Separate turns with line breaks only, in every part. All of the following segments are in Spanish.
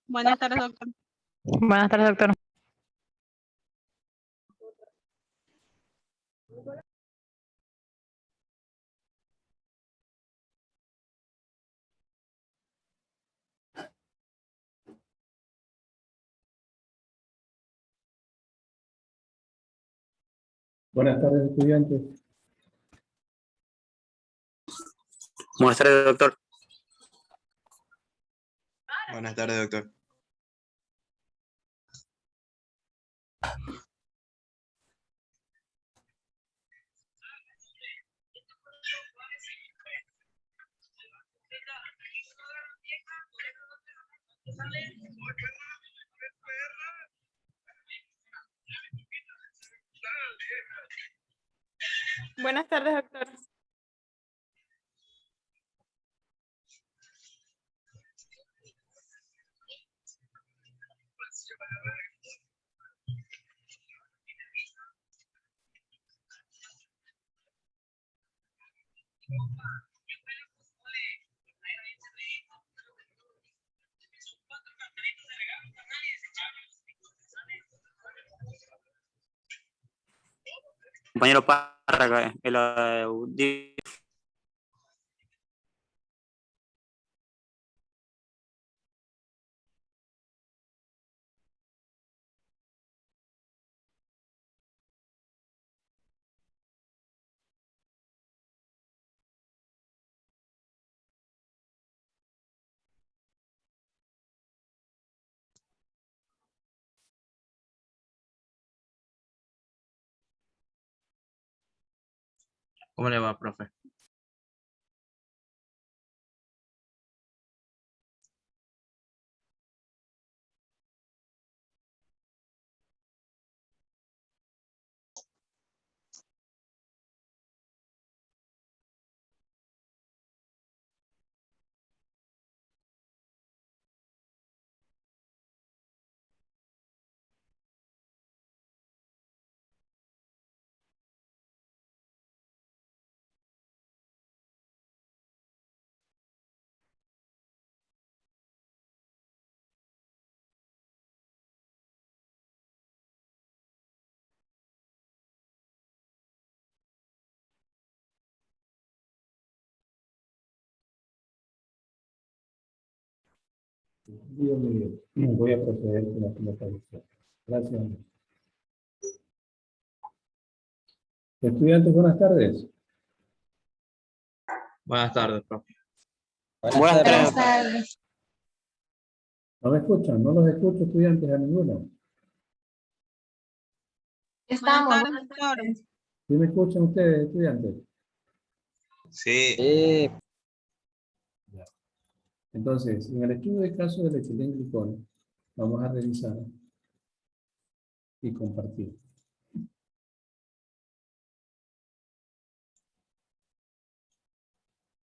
Buenas tardes, doctor.
Buenas tardes, doctor.
Buenas tardes, estudiantes.
Buenas tardes, doctor.
Buenas tardes, doctor.
Buenas tardes, doctor.
Compañero Párraga,
¿Cómo le va, profe?
Dios mío, voy a proceder con la convocatoria. Gracias. Estudiantes, buenas tardes.
Buenas tardes, profe.
Buenas tardes, doctor.
tardes.
¿No me escuchan? No los escucho, estudiantes, a ninguno.
Estamos. Buenas tardes,
¿Sí me escuchan ustedes, estudiantes?
Sí.
Ya. Entonces, en el estudio de caso del etilenglicol, vamos a revisar y compartir.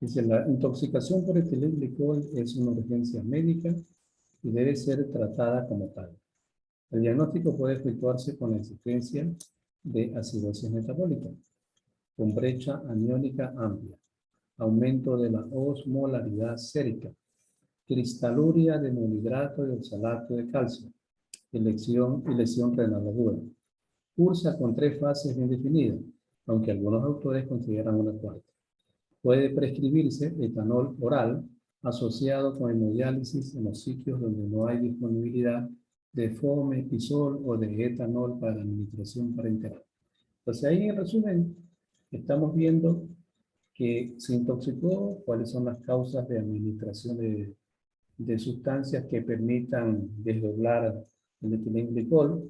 Dice, la intoxicación por etilenglicol es una urgencia médica y debe ser tratada como tal. El diagnóstico puede efectuarse con la existencia de acidosis metabólica, con brecha aniónica amplia, aumento de la osmolaridad sérica, cristaluria de monohidrato de oxalato de calcio y lesión renal aguda. Cursa con 3 fases bien definidas, aunque algunos autores consideran una cuarta. Puede prescribirse etanol oral asociado con hemodiálisis en los sitios donde no hay disponibilidad de fomepizol o de etanol para la administración parenteral. Entonces ahí en resumen estamos viendo que se intoxicó, cuáles son las causas de administración de sustancias que permitan desdoblar el etilenglicol,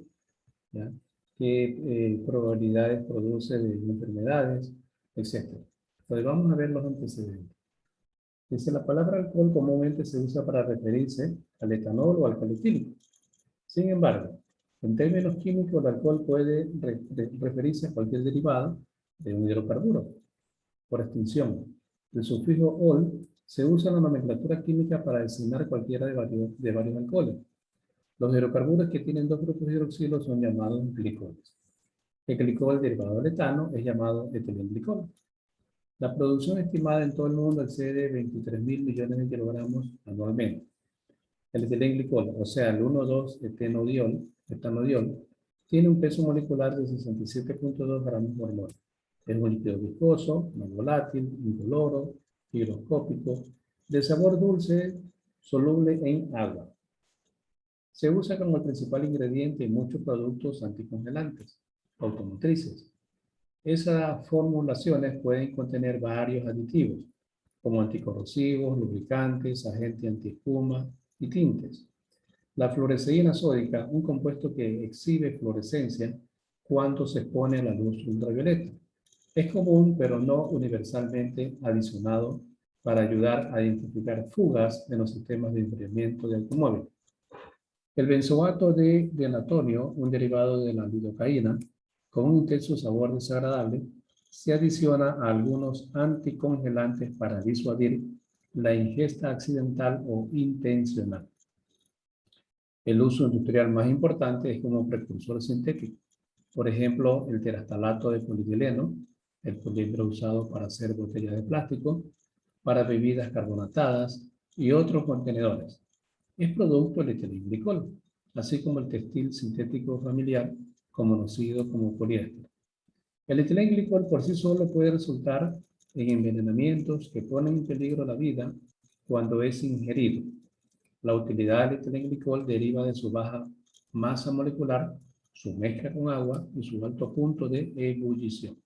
¿ya? Qué probabilidades produce de enfermedades, etc. Entonces vamos a ver los antecedentes. Dice, la palabra alcohol comúnmente se usa para referirse al etanol o alcohol etílico. Sin embargo, en términos químicos, el alcohol puede referirse a cualquier derivado de un hidrocarburo, por extinción. El sufijo -ol se usa en la nomenclatura química para designar cualquiera de varios alcoholes. Los hidrocarburos que tienen 2 grupos de hidroxilo son llamados glicoles. El glicol derivado del etano es llamado etilenglicol. La producción estimada en todo el mundo excede 23.000 millones de kilogramos anualmente. El etilenglicol, o sea, el 1,2-etanodiol, tiene un peso molecular de 67.2 gramos por mol. Es un líquido viscoso, no volátil, incoloro, higroscópico, de sabor dulce, soluble en agua. Se usa como el principal ingrediente en muchos productos anticongelantes, automotrices. Esas formulaciones pueden contener varios aditivos, como anticorrosivos, lubricantes, agentes antiespuma y tintes. La fluoresceína sódica, un compuesto que exhibe fluorescencia cuando se expone a la luz ultravioleta. Es común, pero no universalmente adicionado para ayudar a identificar fugas en los sistemas de enfriamiento de automóvil. El benzoato de natonio, un derivado de la lidocaína, con un intenso sabor desagradable, se adiciona a algunos anticongelantes para disuadir la ingesta accidental o intencional. El uso industrial más importante es como precursor sintético. Por ejemplo, el terastalato de polietileno, el poliedro usado para hacer botellas de plástico, para bebidas carbonatadas y otros contenedores. Es producto del etilenglicol, así como el textil sintético familiar, conocido como poliéster. El etilenglicol por sí solo puede resultar en envenenamientos que ponen en peligro la vida cuando es ingerido. La utilidad del etilenglicol deriva de su baja masa molecular, su mezcla con agua y su alto punto de ebullición.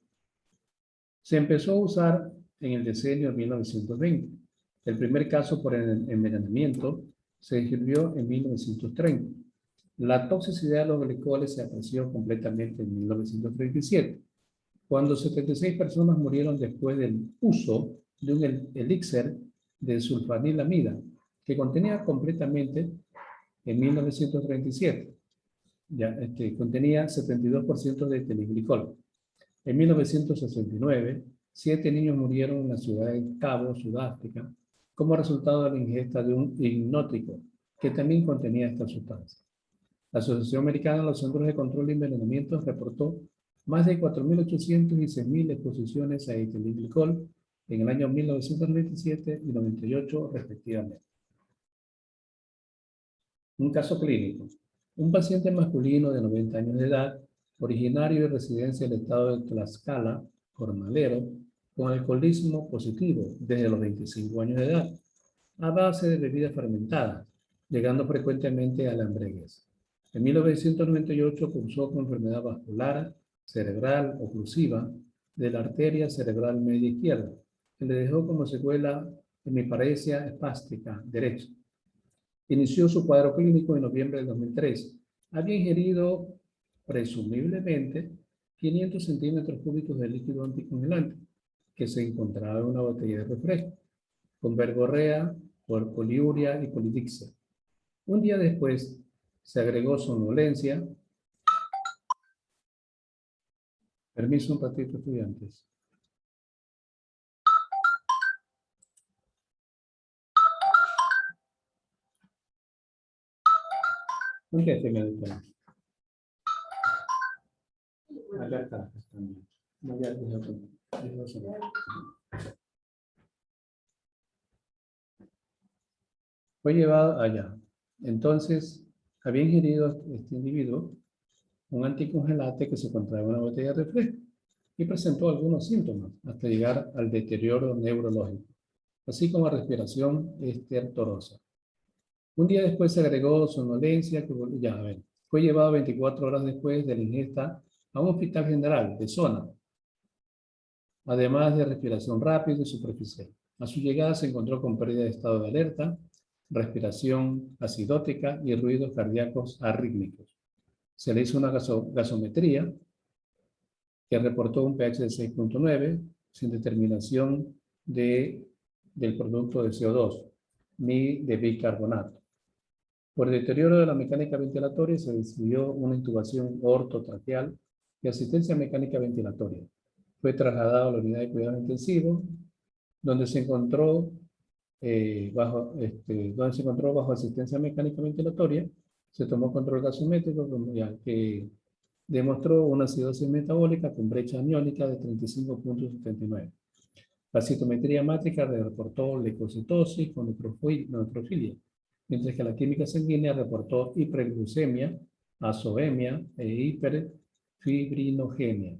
Se empezó a usar en el decenio de 1920. El primer caso por envenenamiento se describió en 1930. La toxicidad de los glicoles se apreció completamente en 1937, cuando 76 personas murieron después del uso de un elixir de sulfanilamida que contenía completamente en 1937. Contenía 72% de etilenglicol. En 1969, 7 niños murieron en la ciudad de Cabo, Sudáfrica, como resultado de la ingesta de un hipnótico que también contenía esta sustancia. La Asociación Americana de los Centros de Control de Envenenamientos reportó más de 4.800 y 6.000 exposiciones a etilenglicol en el año 1997 y 98 respectivamente. Un caso clínico. Un paciente masculino de 90 años de edad, originario de residencia del estado de Tlaxcala, jornalero, con alcoholismo positivo desde los 25 años de edad, a base de bebidas fermentadas, llegando frecuentemente a la embriaguez. En 1998 cursó con enfermedad vascular, cerebral oclusiva de la arteria cerebral media izquierda, que le dejó como secuela hemiparesia espástica derecha. Inició su cuadro clínico en noviembre del 2003. Había ingerido, presumiblemente, 500 centímetros cúbicos de líquido anticongelante, que se encontraba en una botella de refresco, con verborrea, poliuria y polidixia. Un día después, se agregó somnolencia. Permiso un ratito, estudiantes. ¿Por qué te me detienes? Acá está. No, ya, fue llevado allá. Entonces, había ingerido este individuo un anticongelante que se encontraba en una botella de refresco y presentó algunos síntomas hasta llegar al deterioro neurológico, así como a respiración estertorosa. Un día después se agregó somnolencia, fue llevado 24 horas después de la ingesta a un hospital general de zona, además de respiración rápida y superficial. A su llegada se encontró con pérdida de estado de alerta, respiración acidótica y ruidos cardíacos arrítmicos. Se le hizo una gasometría que reportó un pH de 6.9 sin determinación del producto de CO2 ni de bicarbonato. Por deterioro de la mecánica ventilatoria se decidió una intubación ortotraqueal y asistencia mecánica ventilatoria. Fue trasladado a la unidad de cuidado intensivo, donde se encontró bajo asistencia mecánica ventilatoria. Se tomó control gasométrico que demostró una acidosis metabólica con brecha aniónica de 35.79. La citometría hemática reportó leucocitosis con neutrofilia, mientras que la química sanguínea reportó hiperglucemia, azoemia e hiperfibrinogenia.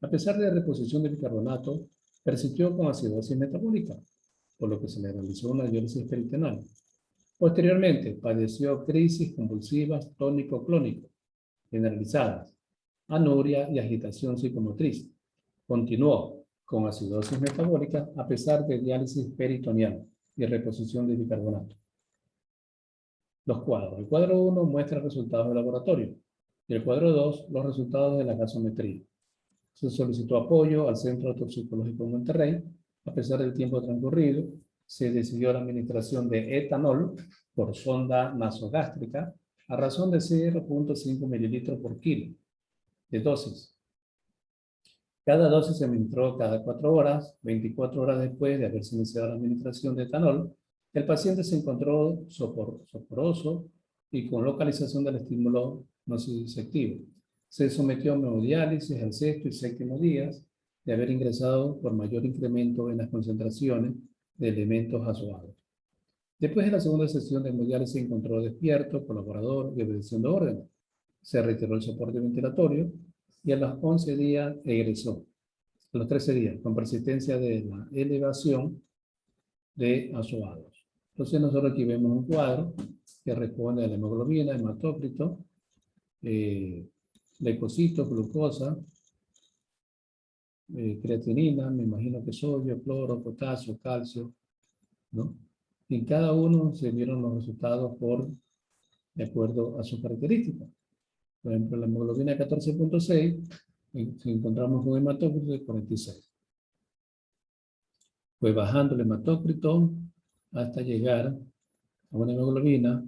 A pesar de la reposición de bicarbonato, persistió con acidosis metabólica, por lo que se le realizó una diálisis peritoneal. Posteriormente, padeció crisis convulsivas tónico-clónico generalizadas, anuria y agitación psicomotriz. Continuó con acidosis metabólica a pesar de diálisis peritoneal y reposición de bicarbonato. Los cuadros. El cuadro 1 muestra resultados de laboratorio y el cuadro 2 los resultados de la gasometría. Se solicitó apoyo al Centro Toxicológico de Monterrey. A pesar del tiempo transcurrido, se decidió la administración de etanol por sonda nasogástrica a razón de 0.5 mililitros por kilo de dosis. Cada dosis se administró cada 4 horas, 24 horas después de haberse iniciado la administración de etanol. El paciente se encontró soporoso y con localización del estímulo nociceptivo. Se sometió a hemodiálisis al sexto y séptimo días de haber ingresado por mayor incremento en las concentraciones de elementos azoados. Después de la segunda sesión de hemodiálisis se encontró despierto, colaborador y obedeciendo órdenes. Se retiró el soporte ventilatorio y a los 11 días egresó. A los 13 días, con persistencia de la elevación de azoados. Entonces nosotros aquí vemos un cuadro que responde a la hemoglobina, hematócrito, leucocitos, glucosa, creatinina, me imagino que sodio, cloro, potasio, calcio, ¿no? En cada uno se vieron los resultados de acuerdo a sus características. Por ejemplo, la hemoglobina 14.6, si encontramos un hematócrito de 46. Pues bajando el hematócrito hasta llegar a una hemoglobina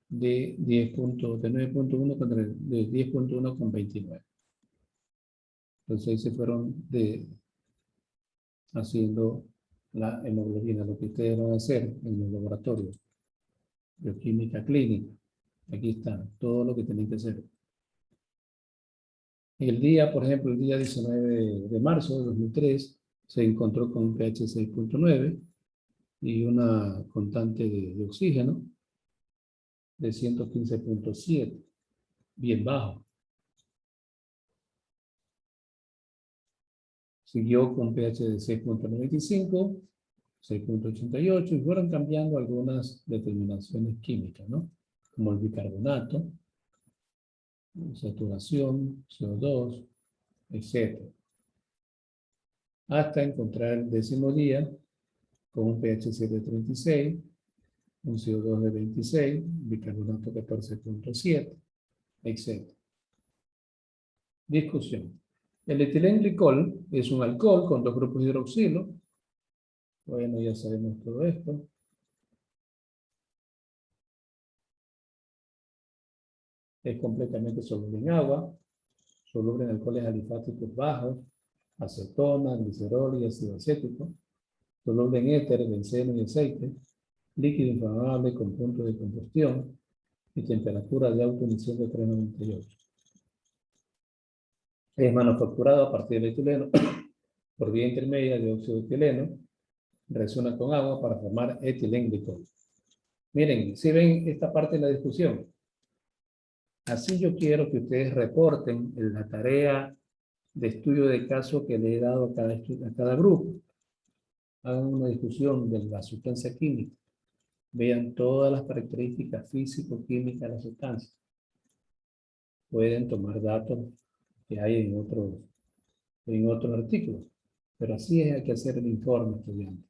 de 9.1 de 10.1 con 29. Entonces se fueron haciendo la hemoglobina, lo que ustedes van a hacer en el laboratorio. Bioquímica clínica. Aquí está todo lo que tienen que hacer. El día, por ejemplo, el día 19 de marzo de 2003, se encontró con un pH 6.9 y una constante de oxígeno de 115.7, bien bajo. Siguió con pH de 6.95, 6.88 y fueron cambiando algunas determinaciones químicas, ¿no? Como el bicarbonato, saturación, CO2, etc. Hasta encontrar el 10º día con un pH 7.36, un CO2 de 26, bicarbonato 14.7, etc. Discusión. El etilenglicol es un alcohol con 2 grupos de hidroxilo. Bueno, ya sabemos todo esto. Es completamente soluble en agua, soluble en alcoholes alifáticos bajos, acetona, glicerol y ácido acético, soluble en éter, benceno y aceite, líquido inflamable con punto de combustión y temperatura de autoemisión de 398. Es manufacturado a partir del etileno por vía intermedia de óxido de etileno, reacciona con agua para formar etilenglicol. Miren, si ven esta parte de la discusión, así yo quiero que ustedes reporten en la tarea de estudio de caso que le he dado a cada grupo. Hagan una discusión de la sustancia química. Vean todas las características físico-químicas de la sustancia. Pueden tomar datos que hay en otros artículos. Pero así hay que hacer el informe, estudiante.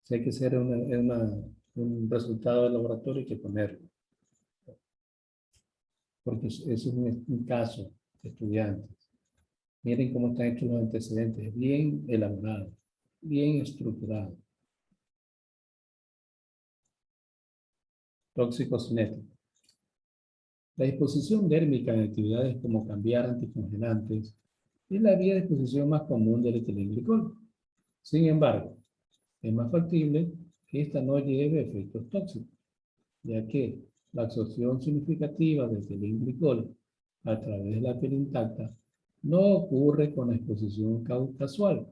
Si hay que hacer un resultado del laboratorio, hay que ponerlo. Porque eso es un caso de estudiantes. Miren cómo están hechos los antecedentes, bien elaborados, bien estructurados. Toxicocinética. La exposición dérmica en actividades como cambiar anticongelantes es la vía de exposición más común del etilenglicol. Sin embargo, es más factible que esta no lleve efectos tóxicos, ya que la absorción significativa del etilenglicol a través de la piel intacta no ocurre con la exposición casual.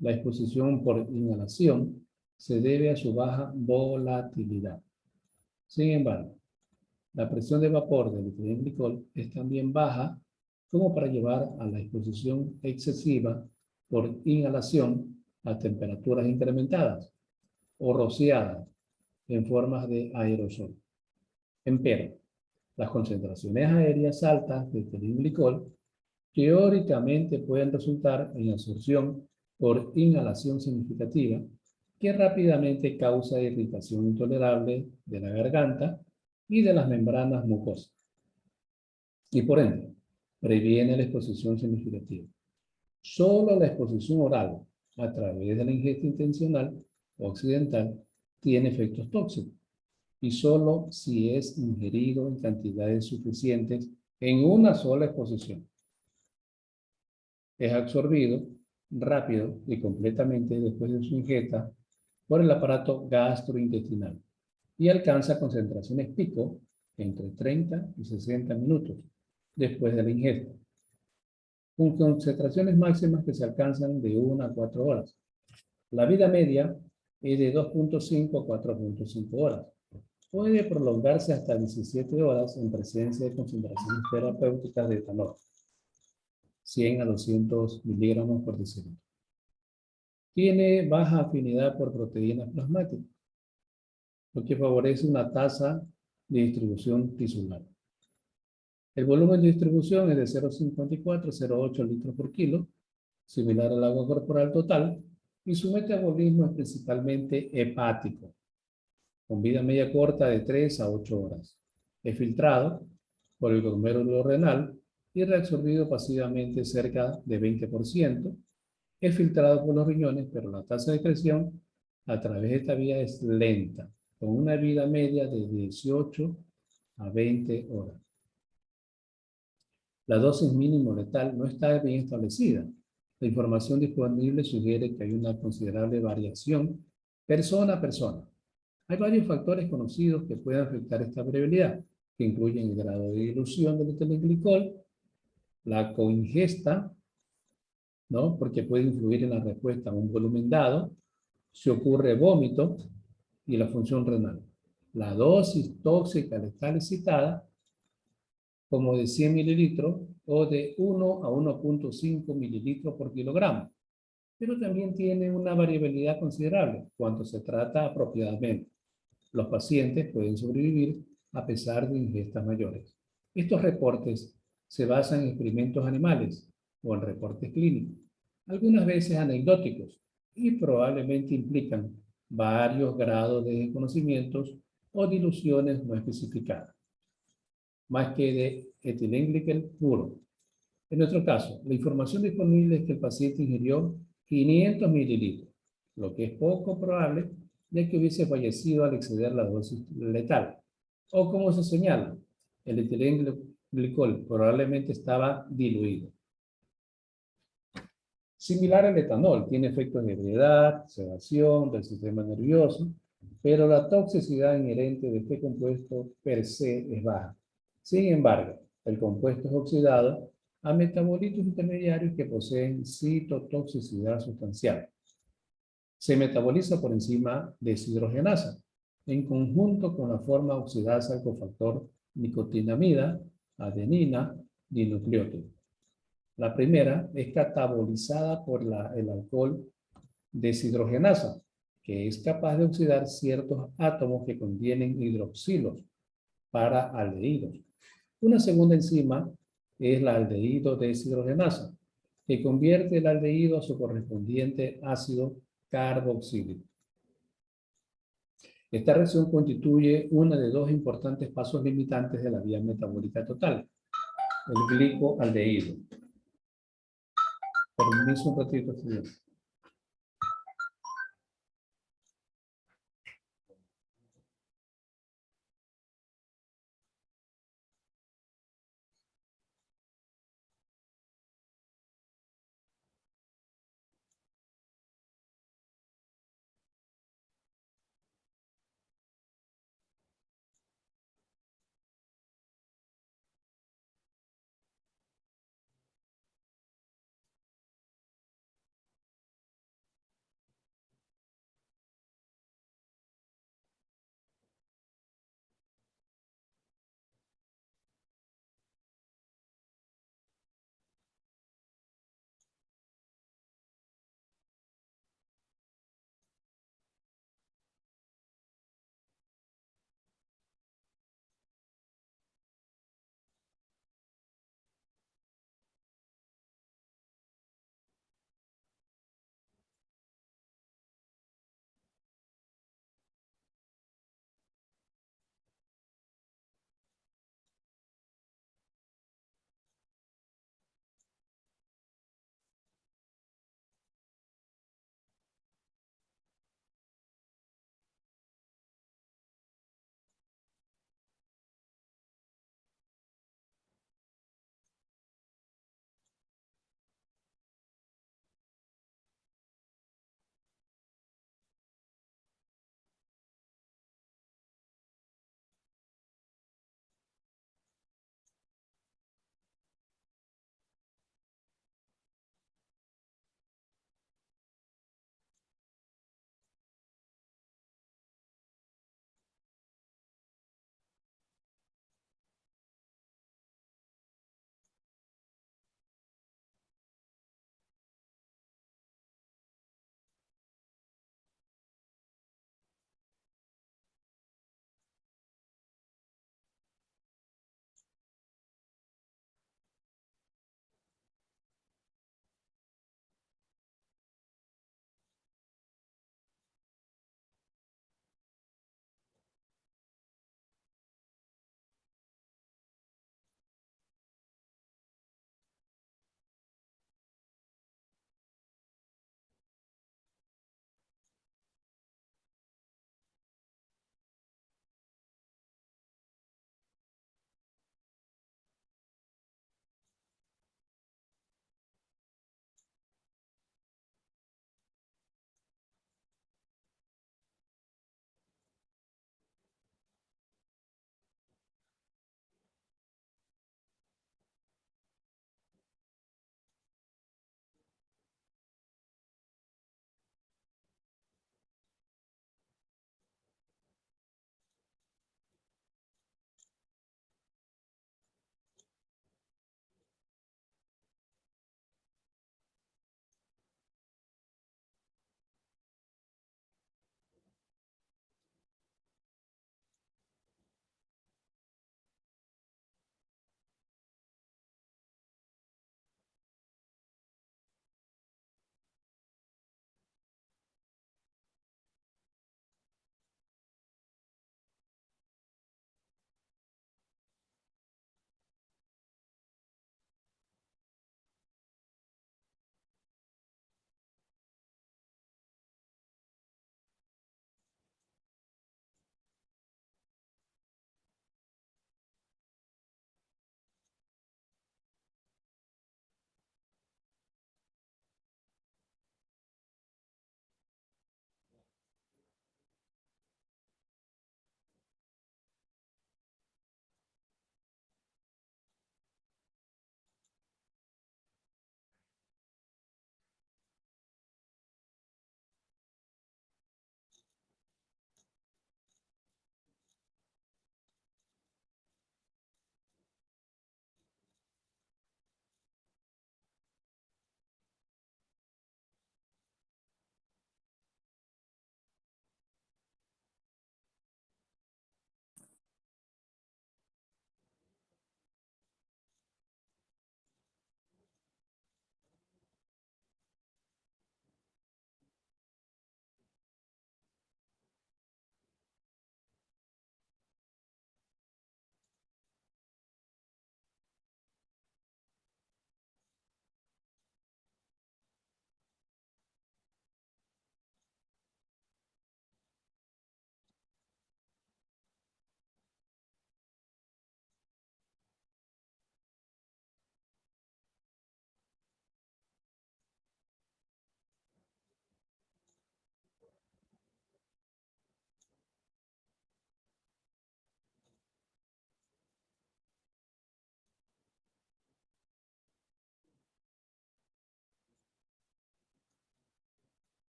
La exposición por inhalación se debe a su baja volatilidad. Sin embargo, la presión de vapor del etilenglicol es también baja como para llevar a la exposición excesiva por inhalación a temperaturas incrementadas o rociadas en formas de aerosol. Empero, las concentraciones aéreas altas de etilenglicol teóricamente pueden resultar en absorción por inhalación significativa que rápidamente causa irritación intolerable de la garganta y de las membranas mucosas. Y por ende, previene la exposición significativa. Solo la exposición oral a través de la ingesta intencional o accidental tiene efectos tóxicos y solo si es ingerido en cantidades suficientes en una sola exposición. Es absorbido rápido y completamente después de su ingesta por el aparato gastrointestinal y alcanza concentraciones pico entre 30 y 60 minutos después de la ingesta, con concentraciones máximas que se alcanzan de 1 a 4 horas. La vida media es de 2.5 a 4.5 horas. Puede prolongarse hasta 17 horas en presencia de concentraciones terapéuticas de etanol, 100 a 200 miligramos por decilitro. Tiene baja afinidad por proteínas plasmáticas, lo que favorece una tasa de distribución tisular. El volumen de distribución es de 0,54 a 0,8 litros por kilo, similar al agua corporal total, y su metabolismo es principalmente hepático, con vida media corta de 3 a 8 horas. Es filtrado por el glomérulo renal y reabsorbido pasivamente cerca de 20%. Es filtrado por los riñones, pero la tasa de excreción a través de esta vía es lenta, con una vida media de 18 a 20 horas. La dosis mínimo letal no está bien establecida. La información disponible sugiere que hay una considerable variación persona a persona. Hay varios factores conocidos que pueden afectar esta variabilidad, que incluyen el grado de dilución del etilenglicol, la coingesta, ¿no? Porque puede influir en la respuesta a un volumen dado, si ocurre vómito y la función renal. La dosis tóxica letal citada, como de 100 mililitros o de 1 a 1.5 mililitros por kilogramo, pero también tiene una variabilidad considerable cuando se trata apropiadamente. Los pacientes pueden sobrevivir a pesar de ingestas mayores. Estos reportes se basan en experimentos animales o en reportes clínicos, algunas veces anecdóticos, y probablemente implican varios grados de desconocimientos o diluciones no especificadas, más que de etilenglicol puro. En nuestro caso, la información disponible es que el paciente ingirió 500 mililitros, lo que es poco probable, ya que hubiese fallecido al exceder la dosis letal. O como se señala, el etilenglicol probablemente estaba diluido. Similar al etanol, tiene efectos de ebriedad, sedación del sistema nervioso, pero la toxicidad inherente de este compuesto per se es baja. Sin embargo, el compuesto es oxidado a metabolitos intermediarios que poseen citotoxicidad sustancial. Se metaboliza por enzima deshidrogenasa, en conjunto con la forma oxidasa del cofactor nicotinamida, adenina, dinucleótido. La primera es catabolizada por el alcohol deshidrogenasa, que es capaz de oxidar ciertos átomos que contienen hidroxilos para aldehídos. Una segunda enzima es la aldehído deshidrogenasa, que convierte el aldehído a su correspondiente ácido carboxílico. Esta reacción constituye uno de dos importantes pasos limitantes de la vía metabólica total, el glicoaldehído. Permiso un ratito, señor.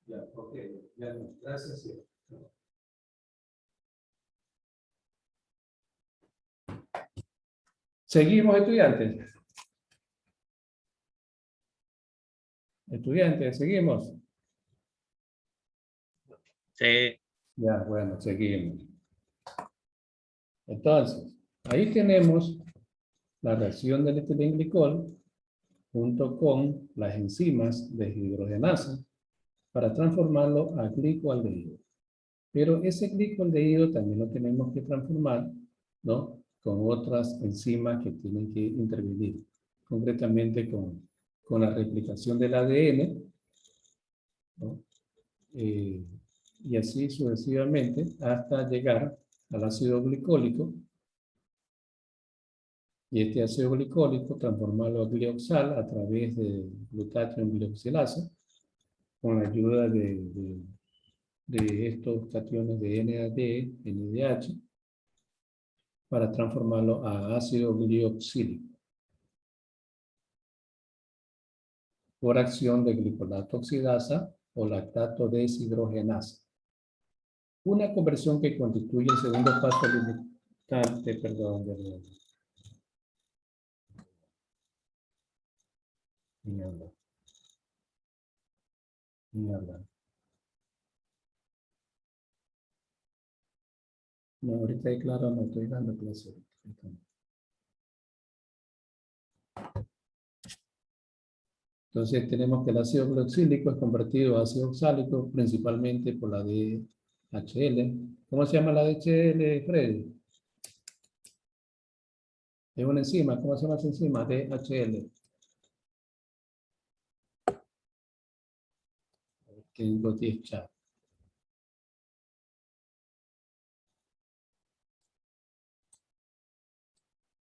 Ya, ok, ya, gracias. Sí. Seguimos, estudiantes. Estudiantes, seguimos.
Sí.
Ya, bueno, seguimos. Entonces, ahí tenemos la reacción del etilenglicol junto con las enzimas de hidrogenasa para transformarlo a glicoaldehído. Pero ese glicoaldehído también lo tenemos que transformar, ¿no?, con otras enzimas que tienen que intervenir, concretamente con la replicación del ADN, ¿no? Y así sucesivamente hasta llegar al ácido glicólico, y este ácido glicólico transformarlo a glioxal a través de glutatión glioxilasa con la ayuda de estos cationes de NAD, NADH, para transformarlo a ácido glioxílico por acción de glicolato oxidasa o lactato deshidrogenasa. Una conversión que constituye el segundo paso limitante, perdón, No, ahorita claro, no estoy dando clase. Entonces tenemos que el ácido glioxílico es convertido a ácido oxálico principalmente por la DHL. ¿Cómo se llama la DHL, Freddy? Es una enzima. ¿Cómo se llama esa enzima? DHL. Tengo 10 chats.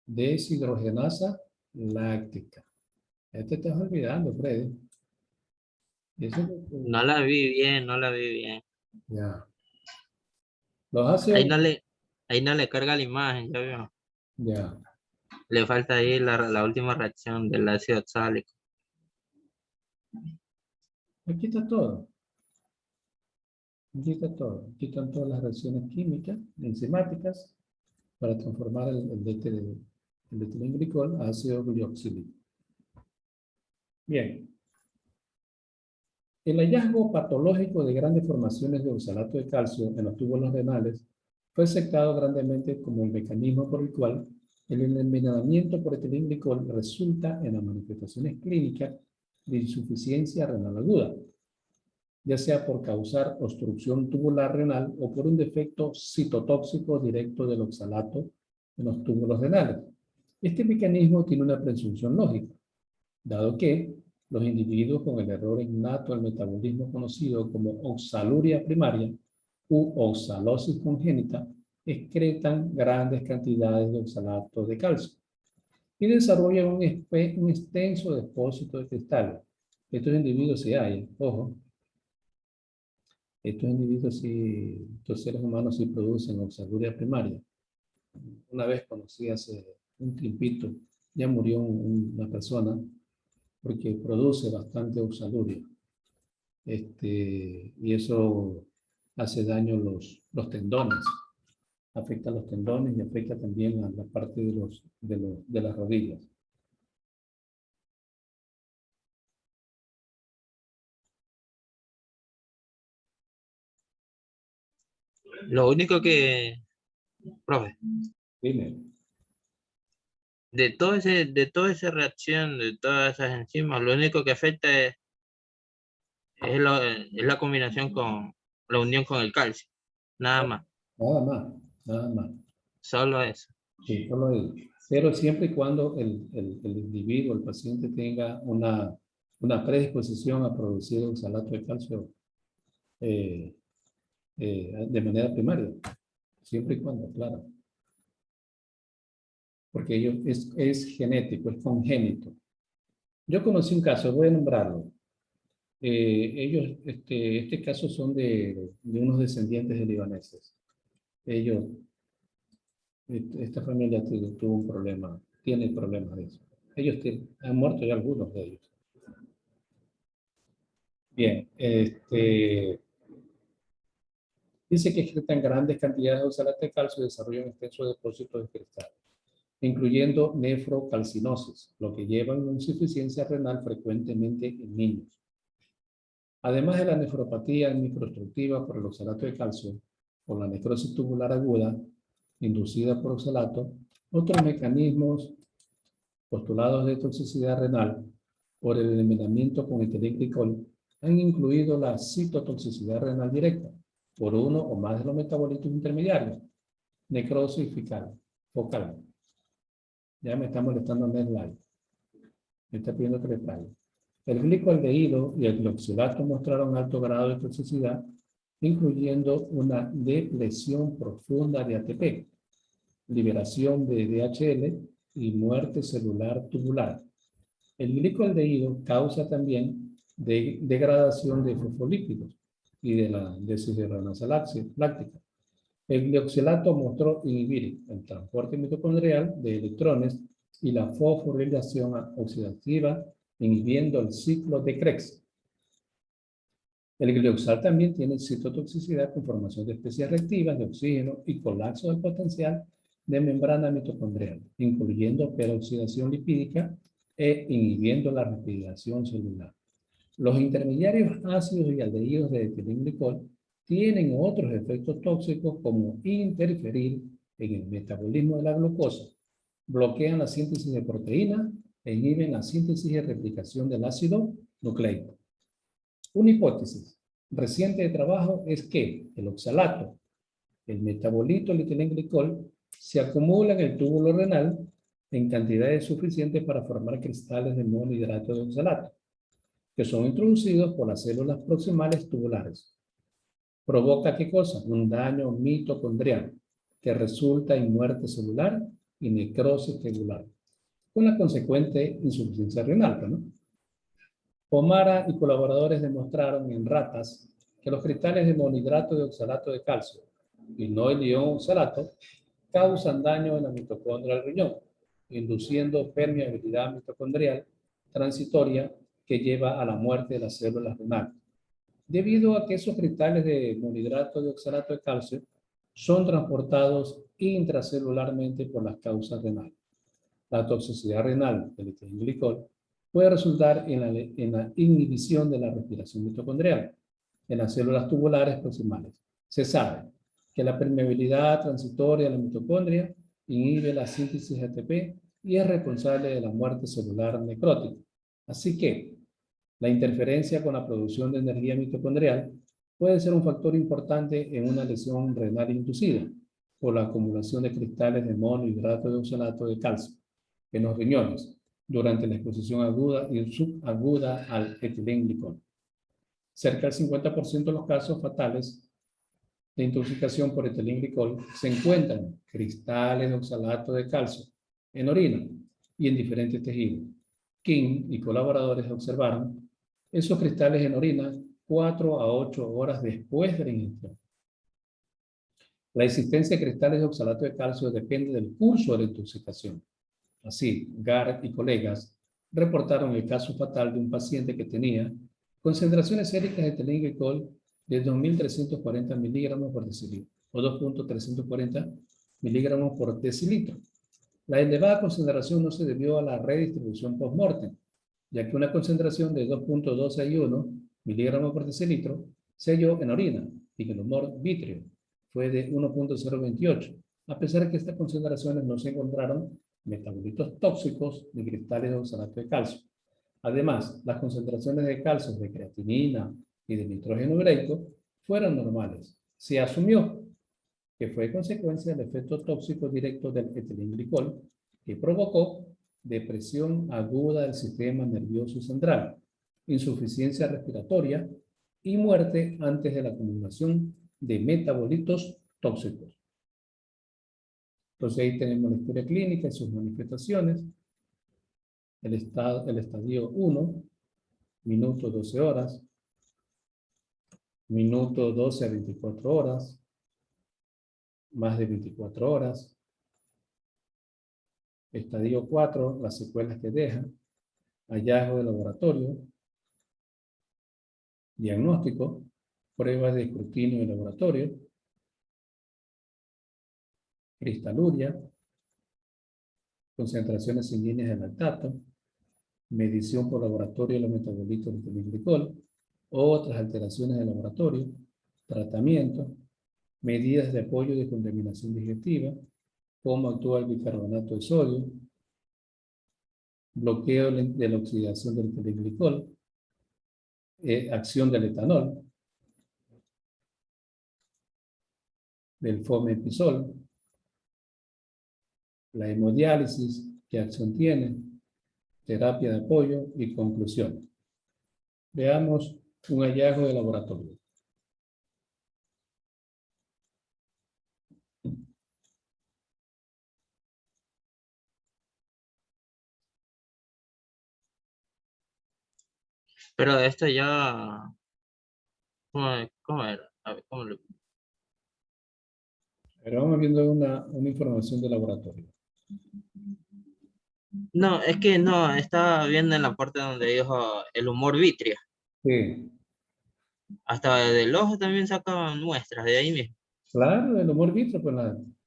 Deshidrogenasa láctica. Ya te estás olvidando, Freddy.
No la vi bien, no la vi bien.
Ya. Los ácidos.
Ahí no le carga la imagen, ya veo.
Ya.
Le falta ahí la última reacción del ácido oxálico.
Aquí está todo. Aquí está todo. Aquí están todas las reacciones químicas, enzimáticas, para transformar el etilenglicol a ácido glioxílico. Bien. El hallazgo patológico de grandes formaciones de oxalato de calcio en los túbulos renales fue aceptado grandemente como el mecanismo por el cual el envenenamiento por etilenglicol resulta en las manifestaciones clínicas de insuficiencia renal aguda, ya sea por causar obstrucción tubular renal o por un defecto citotóxico directo del oxalato en los túbulos renales. Este mecanismo tiene una presunción lógica, dado que los individuos con el error innato al metabolismo conocido como oxaluria primaria u oxalosis congénita excretan grandes cantidades de oxalato de calcio y desarrollan un extenso depósito de cristales. Estos individuos se hallan, ojo, estos individuos, estos seres humanos sí producen oxaluria primaria. Una vez conocí hace un tiempito, ya murió una persona porque produce bastante oxaluria. Y eso hace daño a los tendones. Afecta a los tendones y afecta también a la parte de las rodillas.
Lo único que, profe,
Dime.
de toda esa reacción, de todas esas enzimas, lo único que afecta es la combinación con la unión con el calcio. Nada más.
Nada más, nada más.
Solo eso.
Sí, solo eso. Pero siempre y cuando el individuo, el paciente tenga una predisposición a producir oxalato de calcio de manera primaria. Siempre y cuando, claro. Porque es genético, es congénito. Yo conocí un caso, voy a nombrarlo. Este caso son de unos descendientes de libaneses. Ellos Esta familia tuvo un problema, tiene problemas de eso. Han muerto ya algunos de ellos. Bien, dice que excretan grandes cantidades de oxalato de calcio y desarrollan extensos depósitos de cristal, incluyendo nefrocalcinosis, lo que lleva a una insuficiencia renal frecuentemente en niños. Además de la nefropatía microobstructiva por el oxalato de calcio, por la necrosis tubular aguda inducida por oxalato, otros mecanismos postulados de toxicidad renal por el envenenamiento con etilenglicol han incluido la citotoxicidad renal directa por uno o más de los metabolitos intermediarios, necrosis focal. Ya me está molestando el slide. Me está pidiendo que le traiga. El glicaldehído y el glioxilato mostraron alto grado de toxicidad, incluyendo una depresión profunda de ATP, liberación de DHL y muerte celular tubular. El glicaldehído causa también degradación de fosfolípidos y de la deshidrogenasa láctica. El glioxilato mostró inhibir el transporte mitocondrial de electrones y la fosforilación oxidativa, inhibiendo el ciclo de Krebs. El glioxal también tiene citotoxicidad con formación de especies reactivas de oxígeno y colapso del potencial de membrana mitocondrial, incluyendo peroxidación lipídica e inhibiendo la respiración celular. Los intermediarios ácidos y aldehídos de etilenglicol tienen otros efectos tóxicos como interferir en el metabolismo de la glucosa, bloquean la síntesis de proteínas e inhiben la síntesis y replicación del ácido nucleico. Una hipótesis reciente de trabajo es que el oxalato, el metabolito del etilenglicol, se acumula en el túbulo renal en cantidades suficientes para formar cristales de monohidrato de oxalato, que son introducidos por las células proximales tubulares. ¿Provoca qué cosa? Un daño mitocondrial, que resulta en muerte celular y necrosis tubular, con la consecuente insuficiencia renal, ¿no? Pomara y colaboradores demostraron en ratas que los cristales de monohidrato de oxalato de calcio y no el ion oxalato causan daño en la mitocondria del riñón, induciendo permeabilidad mitocondrial transitoria que lleva a la muerte de las células renales. Debido a que esos cristales de monohidrato de oxalato de calcio son transportados intracelularmente por las causas renales. La toxicidad renal del etilenglicol puede resultar en la inhibición de la respiración mitocondrial en las células tubulares proximales. Se sabe que la permeabilidad transitoria de la mitocondria inhibe la síntesis de ATP y es responsable de la muerte celular necrótica. Así que la interferencia con la producción de energía mitocondrial puede ser un factor importante en una lesión renal inducida por la acumulación de cristales de monohidrato de oxalato de calcio en los riñones durante la exposición aguda y subaguda al etilenglicol. Cerca del 50% de los casos fatales de intoxicación por etilenglicol se encuentran cristales de oxalato de calcio en orina y en diferentes tejidos. King y colaboradores observaron esos cristales en orina 4 a 8 horas después de la ingestión. La existencia de cristales de oxalato de calcio depende del curso de la intoxicación. Así, Garrett y colegas reportaron el caso fatal de un paciente que tenía concentraciones séricas de etilenglicol de 2.340 miligramos por decilitro o 2.340 miligramos por decilitro. La elevada concentración no se debió a la redistribución post-mortem, ya que una concentración de 2.261 miligramos por decilitro se halló en orina y que el humor vítreo fue de 1.028, a pesar de que estas concentraciones no se encontraron metabolitos tóxicos ni cristales de oxalato de calcio. Además, las concentraciones de calcio, de creatinina y de nitrógeno ureico fueron normales. Se asumió que fue consecuencia del efecto tóxico directo del etilenglicol que provocó depresión aguda del sistema nervioso central, insuficiencia respiratoria y muerte antes de la acumulación de metabolitos tóxicos. Entonces ahí tenemos la historia clínica y sus manifestaciones. El estadio 1, minuto 12 horas, minuto 12 a 24 horas, más de 24 horas, Estadio 4, las secuelas que deja. Hallazgo de laboratorio. Diagnóstico. Pruebas de escrutinio de laboratorio. Cristaluria. Concentraciones sanguíneas de lactato. Medición por laboratorio de los metabolitos del etilenglicol. Otras alteraciones de laboratorio. Tratamiento. Medidas de apoyo de contaminación digestiva. Cómo actúa el bicarbonato de sodio. Bloqueo de la oxidación del etilenglicol. Acción del etanol. Del fomepisol. La hemodiálisis, qué acción tiene. Terapia de apoyo y conclusión. Veamos un hallazgo de laboratorio.
Pero esto ya, ¿cómo era? A ver, ¿cómo lo-
Pero vamos viendo una información de laboratorio.
No, es que no, estaba viendo en la parte donde dijo el humor vitrio.
Sí,
Hasta del ojo también sacaban muestras de ahí mismo.
claro, el humor vitro, pues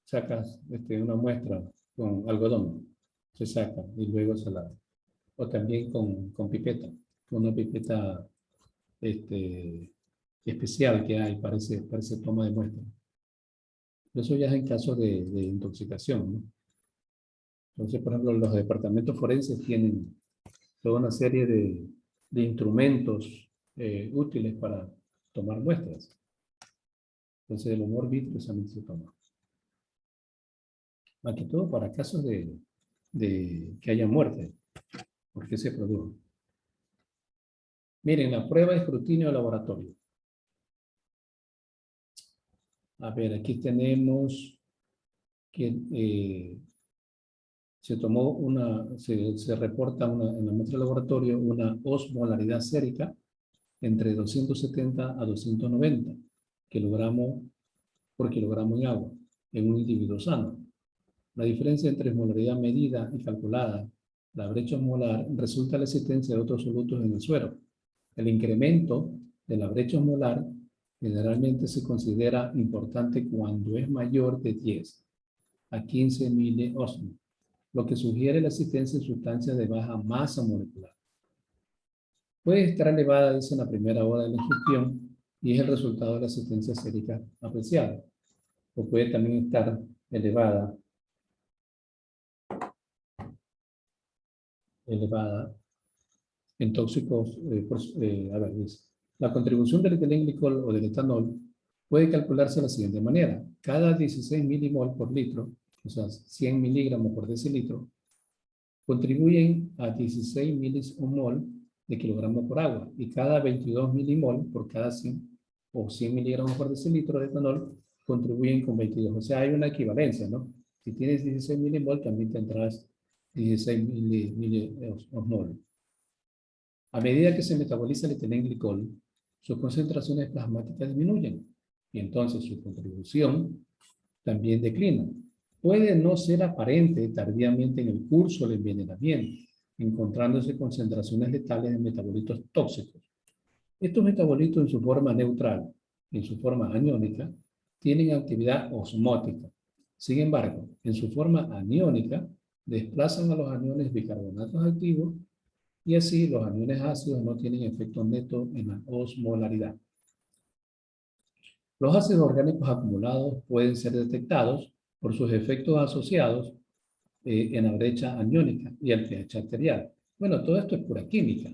sacas una muestra con algodón. Se saca y luego se la... O también con pipeta. Una pipeta especial que hay para ese toma de muestra. Eso ya es en casos de intoxicación, ¿no? Entonces, por ejemplo, los departamentos forenses tienen toda una serie de instrumentos útiles para tomar muestras. Entonces, el humor vitrio también se toma. Más que todo para casos de que haya muerte. ¿Por qué se produjo? Miren, la prueba de escrutinio de laboratorio. A ver, aquí tenemos que se reporta en la muestra de laboratorio una osmolaridad sérica entre 270 a 290 kilogramos por kilogramo en agua en un individuo sano. La diferencia entre osmolaridad medida y calculada, la brecha osmolar, resulta la existencia de otros solutos en el suero. El incremento de la brecha osmolar generalmente se considera importante cuando es mayor de 10 a 15 miliosmos, lo que sugiere la existencia de sustancias de baja masa molecular. Puede estar elevada, dice, en la primera hora de la ingestión y es el resultado de la asistencia sérica apreciada. O puede también estar elevada en tóxicos. Dice, la contribución del etilenglicol o del etanol puede calcularse de la siguiente manera. Cada 16 milimol por litro, o sea, 100 miligramos por decilitro, contribuyen a 16 milimol de kilogramo por agua y cada 22 milimol por cada 100 o 100 miligramos por decilitro de etanol contribuyen con 22. O sea, hay una equivalencia, ¿no? Si tienes 16 milimol, también tendrás 16 miliosmol. A medida que se metaboliza el etilenglicol, sus concentraciones plasmáticas disminuyen y entonces su contribución también declina. Puede no ser aparente tardíamente en el curso del envenenamiento, encontrándose concentraciones letales de metabolitos tóxicos. Estos metabolitos en su forma neutral y en su forma aniónica tienen actividad osmótica. Sin embargo, en su forma aniónica desplazan a los aniones bicarbonatos activos y así los aniones ácidos no tienen efecto neto en la osmolaridad. Los ácidos orgánicos acumulados pueden ser detectados por sus efectos asociados en la brecha aniónica y el pH arterial. Bueno, todo esto es pura química.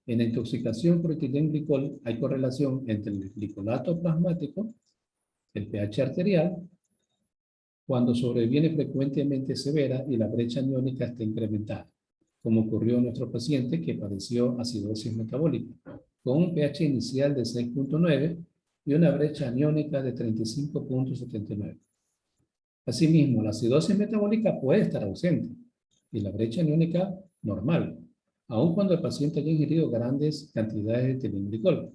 En la intoxicación por etilenglicol hay correlación entre el glicolato plasmático, el pH arterial, cuando sobreviene frecuentemente severa y la brecha aniónica está incrementada, como ocurrió en nuestro paciente que padeció acidosis metabólica, con un pH inicial de 6.9 y una brecha aniónica de 35.79. Asimismo, la acidosis metabólica puede estar ausente y la brecha aniónica normal, aun cuando el paciente haya ingerido grandes cantidades de etilenglicol.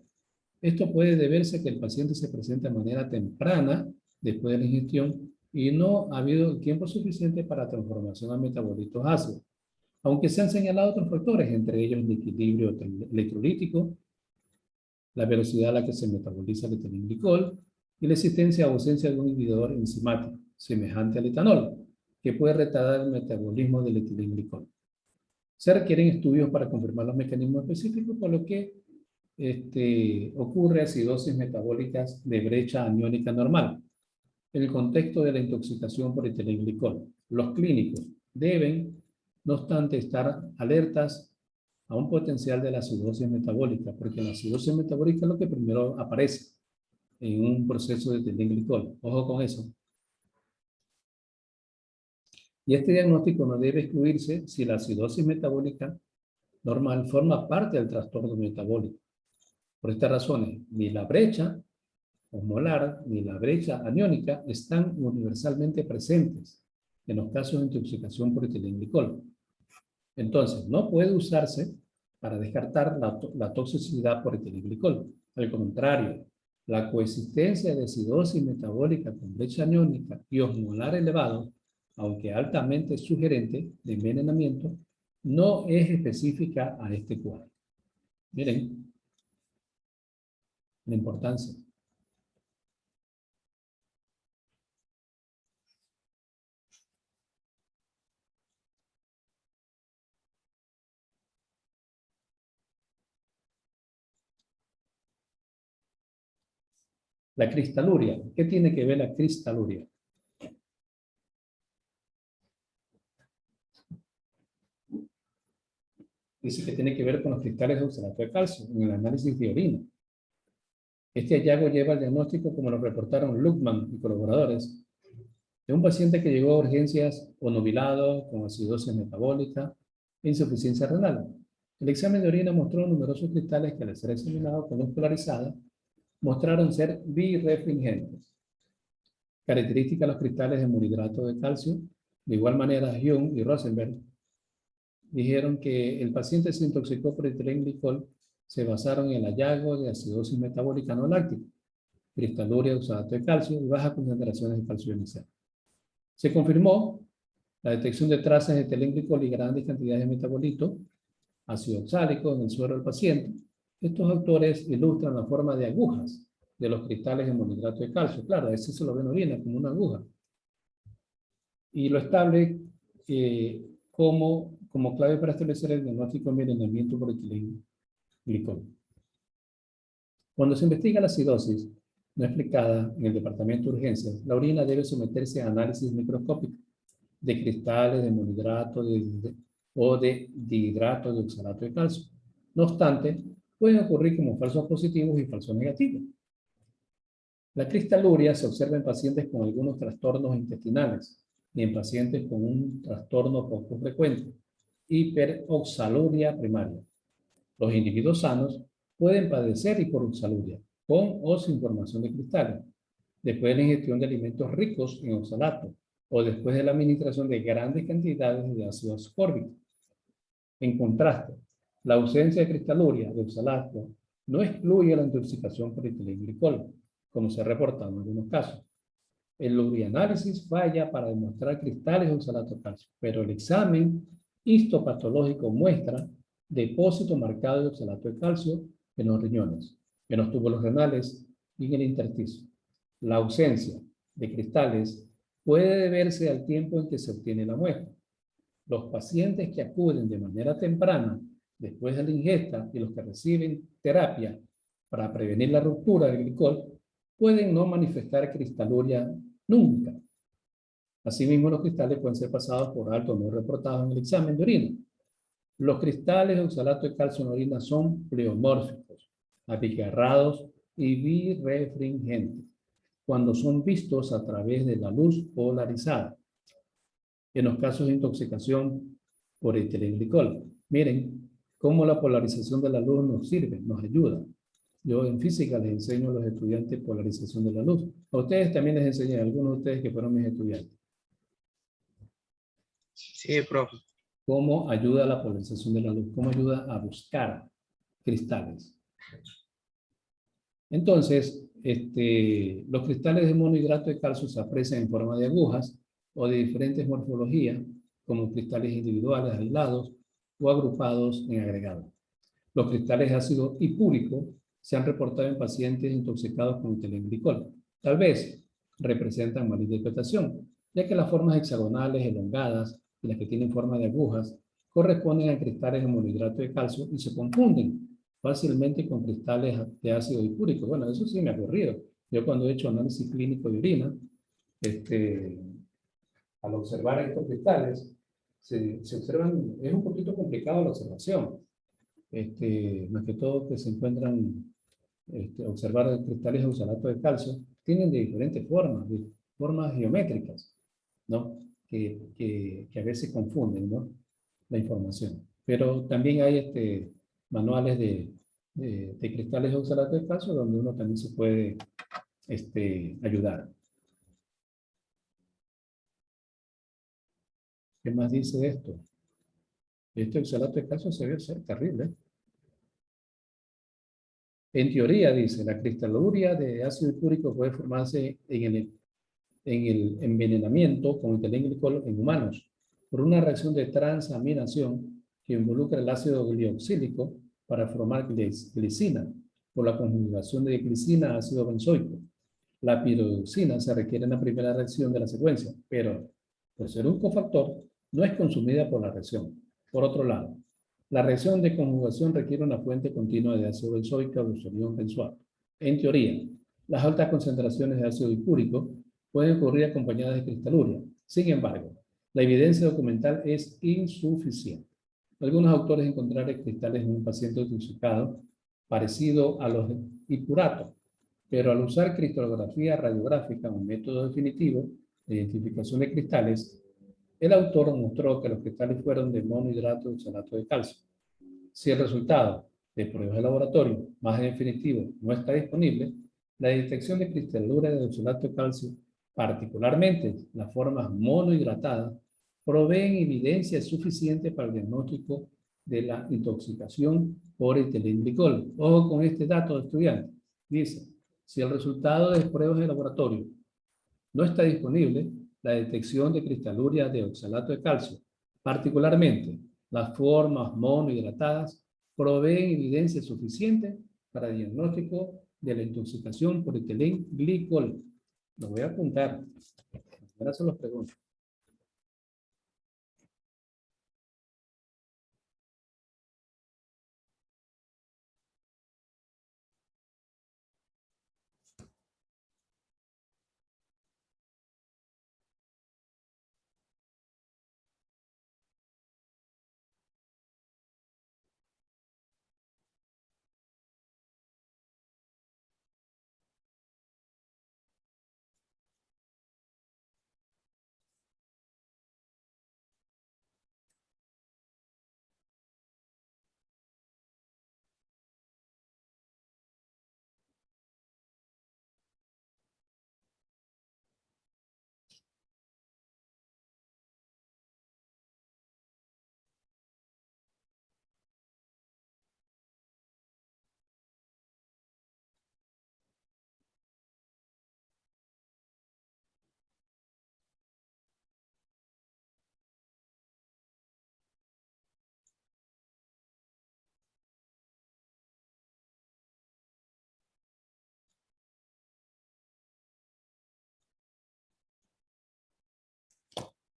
Esto puede deberse a que el paciente se presenta de manera temprana después de la ingestión y no ha habido el tiempo suficiente para transformación a metabolitos ácidos, aunque se han señalado otros factores, entre ellos el equilibrio electrolítico, la velocidad a la que se metaboliza el etilenglicol y la existencia o ausencia de un inhibidor enzimático, semejante al etanol, que puede retardar el metabolismo del etilenglicol. Se requieren estudios para confirmar los mecanismos específicos, por lo que ocurre acidosis metabólicas de brecha aniónica normal. En el contexto de la intoxicación por etilenglicol, los clínicos deben, no obstante, estar alertas a un potencial de la acidosis metabólica, porque la acidosis metabólica es lo que primero aparece en un proceso de etilenglicol. Ojo con eso. Y este diagnóstico no debe excluirse si la acidosis metabólica normal forma parte del trastorno metabólico. Por estas razones, ni la brecha osmolar ni la brecha aniónica están universalmente presentes en los casos de intoxicación por etilenglicol. Entonces, no puede usarse para descartar la toxicidad por etilenglicol. Al contrario, la coexistencia de acidosis metabólica con brecha aniónica y osmolar elevado, aunque altamente sugerente de envenenamiento, no es específica a este cuadro. Miren la importancia. La cristaluria. ¿Qué tiene que ver la cristaluria? Dice que tiene que ver con los cristales de oxalato de calcio en el análisis de orina. Este hallazgo lleva al diagnóstico, como lo reportaron Luckman y colaboradores, de un paciente que llegó a urgencias onubilado, con acidosis metabólica e insuficiencia renal. El examen de orina mostró numerosos cristales que, al ser examinados con luz polarizada, mostraron ser birefringentes. Característica de los cristales de monohidrato de calcio. De igual manera, Jung y Rosenberg dijeron que el paciente se intoxicó por etilenglicol, se basaron en el hallazgo de acidosis metabólica no láctica, cristaluria de oxalato de calcio y bajas concentraciones de calcio inicial. Se confirmó la detección de trazas de etilenglicol y grandes cantidades de metabolito ácido oxálico en el suero del paciente. Estos autores ilustran la forma de agujas de los cristales de monohidrato de calcio. Claro, ese se lo ven en orina como una aguja. Y lo estable como clave para establecer el diagnóstico de envenenamiento por etilenglicol. Cuando se investiga la acidosis no explicada en el departamento de urgencias, la orina debe someterse a análisis microscópico de cristales de monohidrato o de dihidrato de oxalato de calcio. No obstante, pueden ocurrir como falsos positivos y falsos negativos. La cristaluria se observa en pacientes con algunos trastornos intestinales y en pacientes con un trastorno poco frecuente, hiperoxaluria primaria. Los individuos sanos pueden padecer hiperoxaluria, con o sin formación de cristales, después de la ingestión de alimentos ricos en oxalato o después de la administración de grandes cantidades de ácido ascórbico. En contraste, la ausencia de cristaluria de oxalato no excluye la intoxicación por etilenglicol, como se ha reportado en algunos casos. El urianálisis falla para demostrar cristales de oxalato de calcio, pero el examen histopatológico muestra depósito marcado de oxalato de calcio en los riñones, en los túbulos renales y en el intersticio. La ausencia de cristales puede deberse al tiempo en que se obtiene la muestra. Los pacientes que acuden de manera temprana después de la ingesta y los que reciben terapia para prevenir la ruptura del glicol pueden no manifestar cristaluria nunca. Asimismo, los cristales pueden ser pasados por alto o no reportados en el examen de orina. Los cristales de oxalato de calcio en orina son pleomórficos, abigarrados y birefringentes cuando son vistos a través de la luz polarizada. En los casos de intoxicación por etilenglicol, miren cómo la polarización de la luz nos sirve, nos ayuda. Yo en física les enseño a los estudiantes polarización de la luz. A ustedes también les enseñé, a algunos de ustedes que fueron mis estudiantes.
Sí, profe.
¿Cómo ayuda la polarización de la luz? ¿Cómo ayuda a buscar cristales? Entonces, Los cristales de monohidrato de calcio se aprecian en forma de agujas o de diferentes morfologías, como cristales individuales aislados o agrupados en agregados. Los cristales de ácido hipúrico se han reportado en pacientes intoxicados con etilenglicol. Tal vez representan malinterpretación, ya que las formas hexagonales, elongadas y las que tienen forma de agujas corresponden a cristales de monohidrato de calcio y se confunden fácilmente con cristales de ácido hipúrico. Bueno, eso sí me ha ocurrido. Yo cuando he hecho análisis clínico de orina, al observar estos cristales, se observan, es un poquito complicado la observación. Más que todo que se encuentran, observar cristales de oxalato de calcio, tienen de diferentes formas, geométricas, ¿no? Que a veces confunden, ¿no? La información. Pero también hay manuales de cristales de oxalato de calcio donde uno también se puede ayudar. ¿Qué más dice de esto? Este oxalato de calcio se ve ser terrible. En teoría, dice, la cristaluria de ácido hipúrico puede formarse en el envenenamiento con etilenglicol en humanos por una reacción de transaminación que involucra el ácido glioxílico para formar glicina por la conjugación de glicina a ácido benzoico. La piroxina se requiere en la primera reacción de la secuencia, pero por ser un cofactor, no es consumida por la reacción. Por otro lado, la reacción de conjugación requiere una fuente continua de ácido benzoico o ionión benzoato. En teoría, las altas concentraciones de ácido hipúrico pueden ocurrir acompañadas de cristaluria. Sin embargo, la evidencia documental es insuficiente. Algunos autores encontraron cristales en un paciente intoxicado parecido a los hipuratos, pero al usar cristalografía radiográfica, un método definitivo de identificación de cristales, el autor mostró que los cristales fueron de monohidrato de oxalato de calcio. Si el resultado de pruebas de laboratorio más definitivo no está disponible, la detección de cristaluria de oxalato de calcio, particularmente las formas monohidratadas, proveen evidencia suficiente para el diagnóstico de la intoxicación por etilenglicol. Ojo con este dato de estudiante. Dice, si el resultado de pruebas de laboratorio no está disponible, la detección de cristaluria de oxalato de calcio, particularmente las formas monohidratadas, proveen evidencia suficiente para el diagnóstico de la intoxicación por etilenglicol. Lo voy a apuntar. Ahora se los pregunto.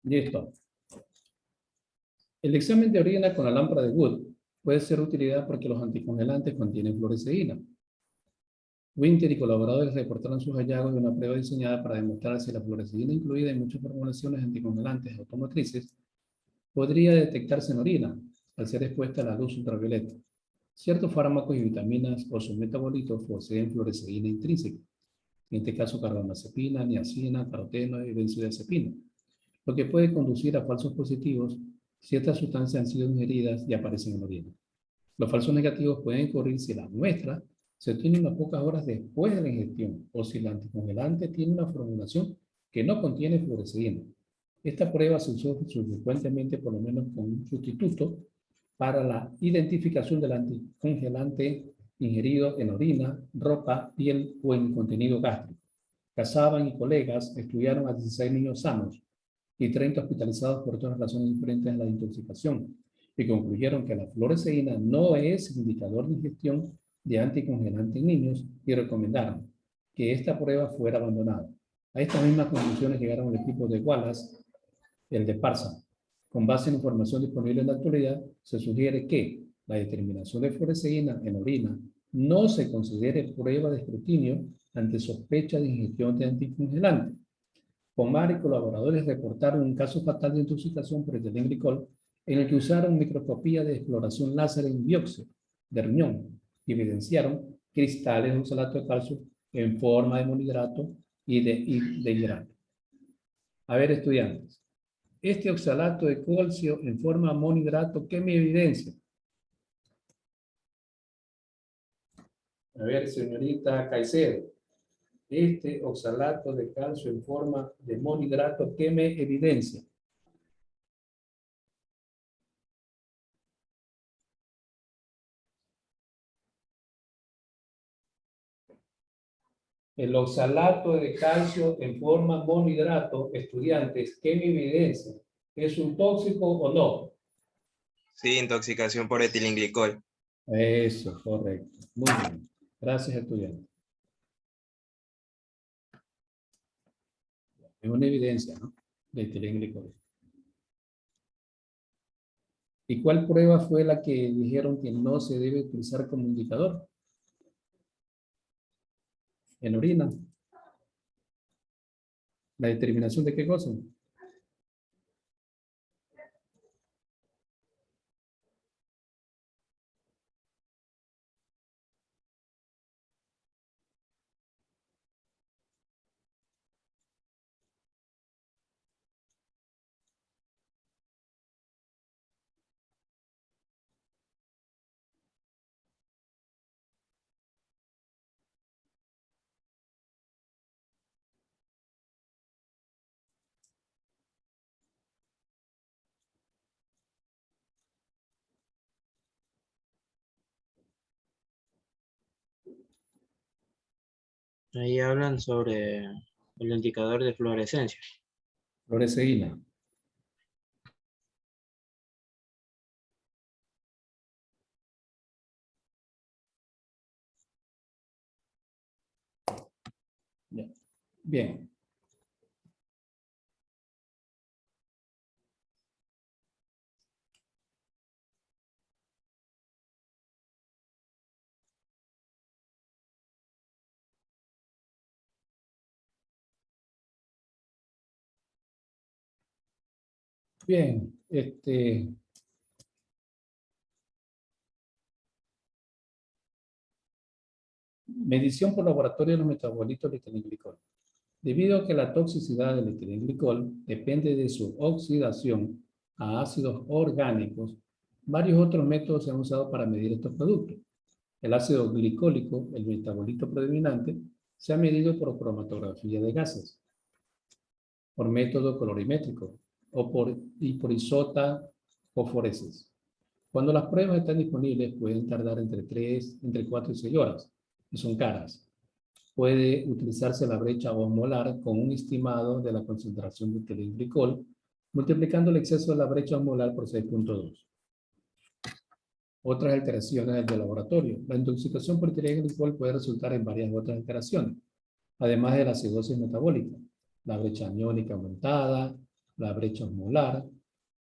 Listo. El examen de orina con la lámpara de Wood puede ser utilizado porque los anticongelantes contienen fluoresceína. Winter y colaboradores reportaron sus hallazgos de una prueba diseñada para demostrar si la fluoresceína incluida en muchas formulaciones anticongelantes automotrices podría detectarse en orina al ser expuesta a la luz ultravioleta. Ciertos fármacos y vitaminas o sus metabolitos poseen fluoresceína intrínseca, en este caso carbamazepina, niacina, caroteno y benzodiazepina, lo que puede conducir a falsos positivos si estas sustancias han sido ingeridas y aparecen en la orina. Los falsos negativos pueden ocurrir si la muestra se obtiene unas pocas horas después de la ingestión o si el anticongelante tiene una formulación que no contiene fluoresceína. Esta prueba se usó frecuentemente, por lo menos con un sustituto, para la identificación del anticongelante ingerido en orina, ropa, piel o en contenido gástrico. Casaban y colegas estudiaron a 16 niños sanos y 30 hospitalizados por otras razones diferentes a la intoxicación y concluyeron que la fluoresceína no es indicador de ingestión de anticongelante en niños y recomendaron que esta prueba fuera abandonada. A estas mismas conclusiones llegaron el equipo de Wallace, el de Parsons. Con base en información disponible en la actualidad, se sugiere que la determinación de fluoresceína en orina no se considere prueba de escrutinio ante sospecha de ingestión de anticongelante. Pomar y colaboradores reportaron un caso fatal de intoxicación por etilenglicol en el que usaron microscopía de exploración láser en biopsia de riñón y evidenciaron cristales de oxalato de calcio en forma de monohidrato y de hidrato. A ver, estudiantes, este oxalato de calcio en forma de monohidrato, ¿qué me evidencia? A ver, señorita Caicedo, este oxalato de calcio en forma de monohidrato, ¿qué me evidencia? El oxalato de calcio en forma monohidrato, estudiantes, ¿qué me evidencia? ¿Es un tóxico o no?
Sí, intoxicación por etilenglicol.
Eso, correcto. Muy bien. Gracias, estudiante. Es una evidencia, ¿no? De etilenglicol. ¿Y cuál prueba fue la que dijeron que no se debe utilizar como indicador? En orina. ¿La determinación de qué cosa?
Ahí hablan sobre el indicador de fluorescencia.
Fluoresceína. Bien. Bien, medición por laboratorio de los metabolitos de etilenglicol. Debido a que la toxicidad del etilenglicol depende de su oxidación a ácidos orgánicos, varios otros métodos se han usado para medir estos productos. El ácido glicólico, el metabolito predominante, se ha medido por cromatografía de gases, por método colorimétrico y por isotafosforesis. Cuando las pruebas están disponibles pueden tardar entre 4 y 6 horas y son caras. Puede utilizarse la brecha osmolar con un estimado de la concentración de etilenglicol, multiplicando el exceso de la brecha osmolar por 6.2. Otras alteraciones de laboratorio. La intoxicación por etilenglicol puede resultar en varias otras alteraciones, además de la acidosis metabólica, la brecha aniónica aumentada, la brecha osmolar.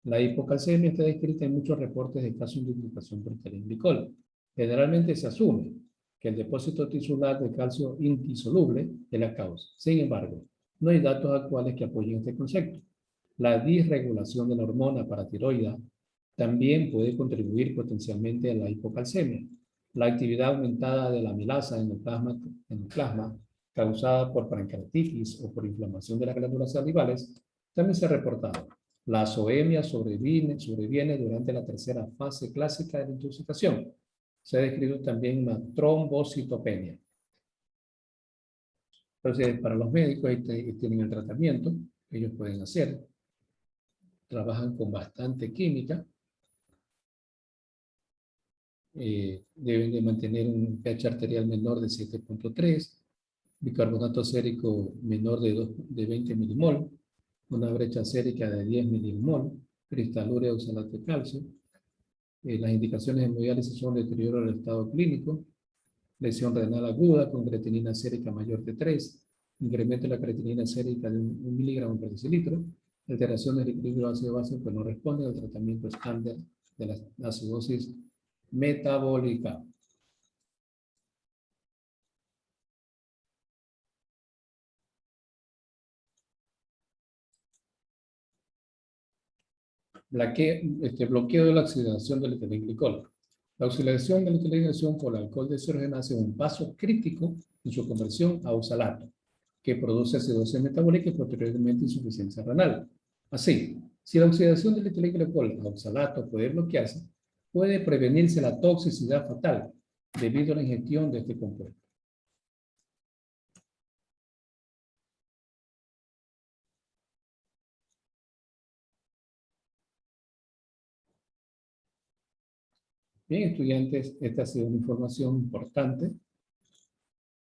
La hipocalcemia está descrita en muchos reportes de casos de intoxicación por etilenglicol. Generalmente se asume que el depósito tisular de calcio indisoluble es la causa. Sin embargo, no hay datos actuales que apoyen este concepto. La disregulación de la hormona paratiroidea también puede contribuir potencialmente a la hipocalcemia. La actividad aumentada de la amilasa en el plasma causada por pancreatitis o por inflamación de las glándulas salivales también se ha reportado. La azoemia sobreviene durante la tercera fase clásica de la intoxicación. Se ha descrito también una trombocitopenia. Entonces, para los médicos, tienen el tratamiento que ellos pueden hacer. Trabajan con bastante química. deben de mantener un pH arterial menor de 7.3, bicarbonato sérico menor de 20 milimol, una brecha sérica de 10 milimol, cristalúrea oxalato de calcio. Las indicaciones de hemodiálisis son deterioro del estado clínico, lesión renal aguda con creatinina sérica mayor de 3, incremento de la creatinina sérica de 1 miligramo por decilitro, alteración del equilibrio ácido-base que no responde al tratamiento estándar de la acidosis metabólica. Bloqueo de la oxidación del etilenglicol. La oxidación de la etilenglicol por el alcohol deshidrogenasa es un paso crítico en su conversión a oxalato, que produce acidosis metabólica y posteriormente insuficiencia renal. Así, si la oxidación del etilenglicol a oxalato puede bloquearse, puede prevenirse la toxicidad fatal debido a la ingestión de este compuesto. Bien, estudiantes, esta ha sido una información importante.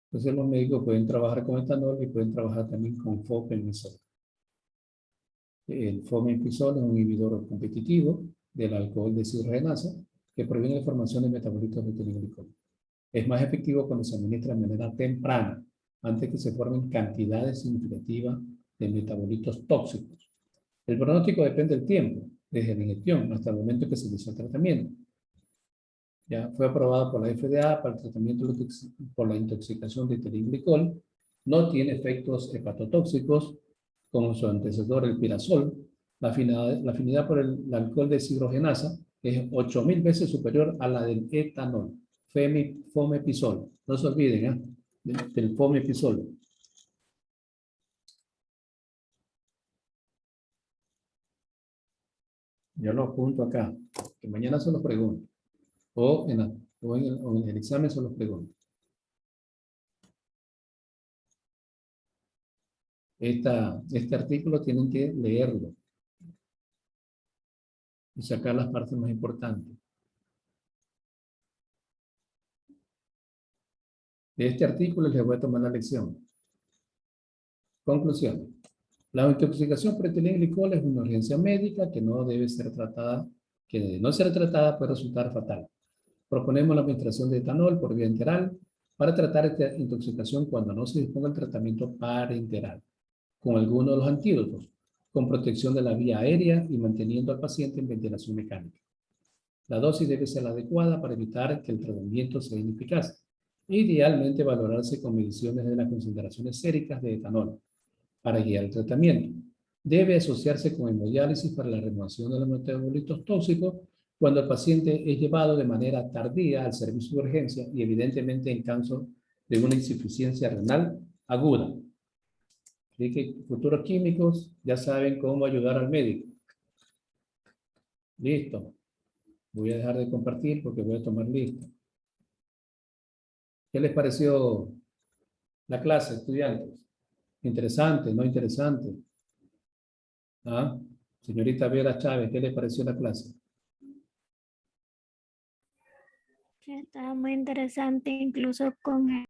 Entonces los médicos pueden trabajar con etanol y pueden trabajar también con fopenzol. El fomepizol es un inhibidor competitivo del alcohol deshidrogenasa que previene la formación de metabolitos de etilenglicol. Es más efectivo cuando se administra de manera temprana, antes que se formen cantidades significativas de metabolitos tóxicos. El pronóstico depende del tiempo, desde la ingestión hasta el momento en que se inició el tratamiento. Ya fue aprobado por la FDA para el tratamiento por la intoxicación de etilenglicol. No tiene efectos hepatotóxicos como su antecesor, el pirazol. La afinidad por el alcohol deshidrogenasa es 8,000 veces superior a la del etanol. Fomepizol. No se olviden del fomepizol. Yo lo apunto acá, que mañana se lo pregunto. O en el examen se los pregunto. Este artículo tienen que leerlo y sacar las partes más importantes. De este artículo les voy a tomar la lección. Conclusión. La intoxicación por etilenglicol es una urgencia médica que no debe ser tratada, que de no ser tratada puede resultar fatal. Proponemos la administración de etanol por vía enteral para tratar esta intoxicación cuando no se disponga el tratamiento parenteral, con alguno de los antídotos, con protección de la vía aérea y manteniendo al paciente en ventilación mecánica. La dosis debe ser la adecuada para evitar que el tratamiento sea ineficaz. Idealmente valorarse con mediciones de las concentraciones séricas de etanol para guiar el tratamiento. Debe asociarse con hemodiálisis para la remoción de los metabolitos tóxicos cuando el paciente es llevado de manera tardía al servicio de urgencia y evidentemente en caso de una insuficiencia renal aguda. Así que futuros químicos ya saben cómo ayudar al médico. Listo. Voy a dejar de compartir porque voy a tomar lista. ¿Qué les pareció la clase, estudiantes? ¿Interesante? ¿No interesante? ¿Ah? Señorita Vera Chávez, ¿qué les pareció la clase?
Está muy interesante, incluso con